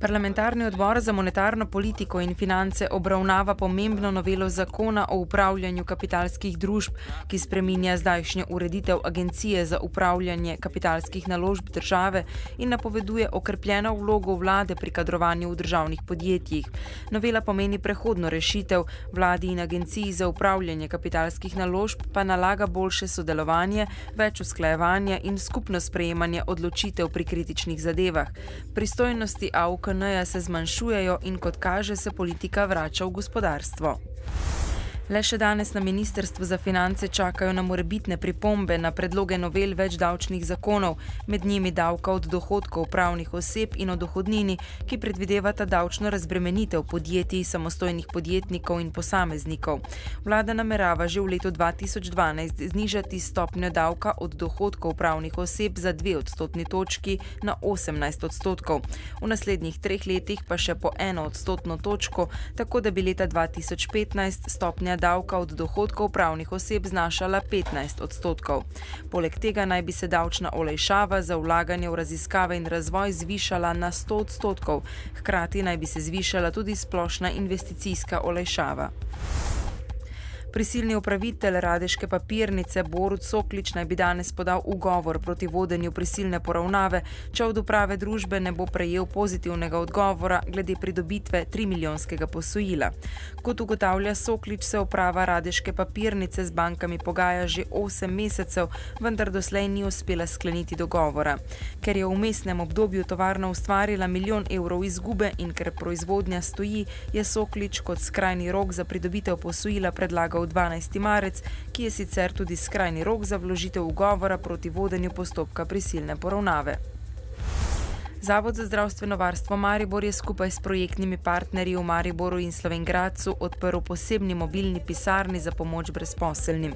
Parlamentarni odbor za monetarno politiko in finance obravnava pomembno novelo zakona o upravljanju kapitalskih družb, ki spreminja zdajšnjo ureditev Agencije za upravljanje kapitalskih naložb države in napoveduje okrepljeno vlogo vlade pri kadrovanju v državnih podjetjih. Novela pomeni prehodno rešitev, vladi in Agenciji za upravljanje kapitalskih naložb pa nalaga boljše sodelovanje, več usklajevanja in skupno sprejemanje odločitev pri kritičnih zadevah. Pristojnosti AUKN-ja se zmanjšujejo in kot kaže se politika vrača v gospodarstvo. Le še danes na Ministrstvu za finance čakajo na morebitne pripombe na predloge novel več davčnih zakonov, med njimi davka od dohodkov pravnih oseb in o dohodnini, ki predvidevata davčno razbremenitev podjetij, samostojnih podjetnikov in posameznikov. Vlada namerava že v letu 2012 znižati stopnjo davka od dohodkov pravnih oseb za 2 odstotni točki na 18%. V naslednjih 3 letih pa še po 1 odstotno točko, tako da bi leta 2015 stopnja davka od dohodkov pravnih oseb znašala 15%. Poleg tega naj bi se davčna olajšava za vlaganje v raziskave in razvoj zvišala na 100%, hkrati naj bi se zvišala tudi splošna investicijska olajšava. Prisilni upravitelj Radeške papirnice Borut Soklič naj bi danes podal ugovor proti vodenju prisilne poravnave, če od uprave družbe ne bo prejel pozitivnega odgovora glede pridobitve 3-milijonskega posojila. Kot ugotavlja Soklič, se uprava Radeške papirnice z bankami pogaja že 8 mesecev, vendar doslej ni uspela skleniti dogovora. Ker je v vmesnem obdobju tovarna ustvarila 1 milijon evrov izgube in ker proizvodnja stoji, je Soklič kot skrajni rok za pridobitev posojila predlagal 12. marec, ki je sicer tudi skrajni rok za vložitev ugovora proti vodenju postopka prisilne poravnave. Zavod za zdravstveno varstvo Maribor je skupaj s projektnimi partnerji v Mariboru in Slovenj Gradcu odprl posebni mobilni pisarni za pomoč brezposelnim.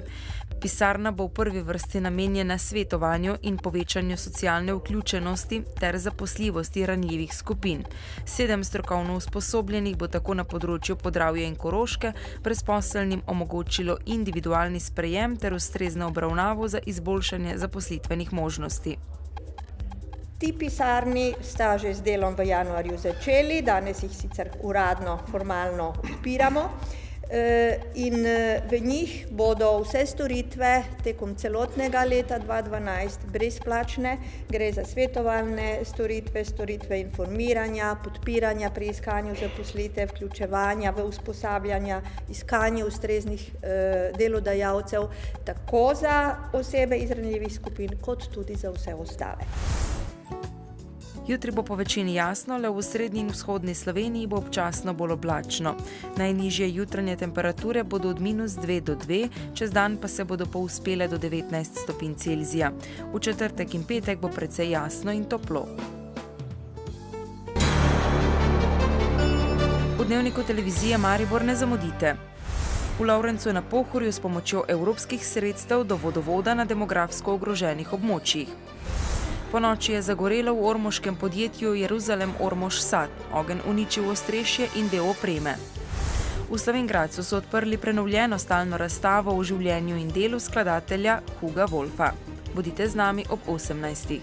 Pisarna bo v prvi vrsti namenjena svetovanju in povečanju socialne vključenosti ter zaposljivosti ranljivih skupin. 7 strokovno usposobljenih bo tako na področju Podravja in Koroške brezposelnim omogočilo individualni sprejem ter ustrezno obravnavo za izboljšanje zaposlitvenih možnosti. Ti pisarni sta že z delom v januarju začeli, danes jih sicer uradno, formalno odpiramo in v njih bodo vse storitve tekom celotnega leta 2012 brezplačne. Gre za svetovalne storitve, storitve informiranja, podpiranja pri iskanju zaposlitev, vključevanja v usposabljanja, iskanje ustreznih delodajalcev, tako za osebe iz ranljivih skupin, kot tudi za vse ostale. Jutri bo po večini jasno, le v osrednji in vzhodni Sloveniji bo občasno bolj oblačno. Najnižje jutranje temperature bodo od -2 do 2, čez dan pa se bodo povzpele do 19 stopinj Celzija. V četrtek in petek bo precej jasno in toplo. V Dnevniku televizije Maribor ne zamudite. V Lovrencu na Pohorju s pomočjo evropskih sredstev do vodovoda na demografsko ogroženih območjih. Ponoči je zagorelo v ormoškem podjetju Jeruzalem Ormož Sad. Ogenj uničil ostrešje in del opreme. V Slovenj Gradcu so odprli prenovljeno stalno razstavo o življenju in delu skladatelja Huga Wolfa. Bodite z nami ob 18.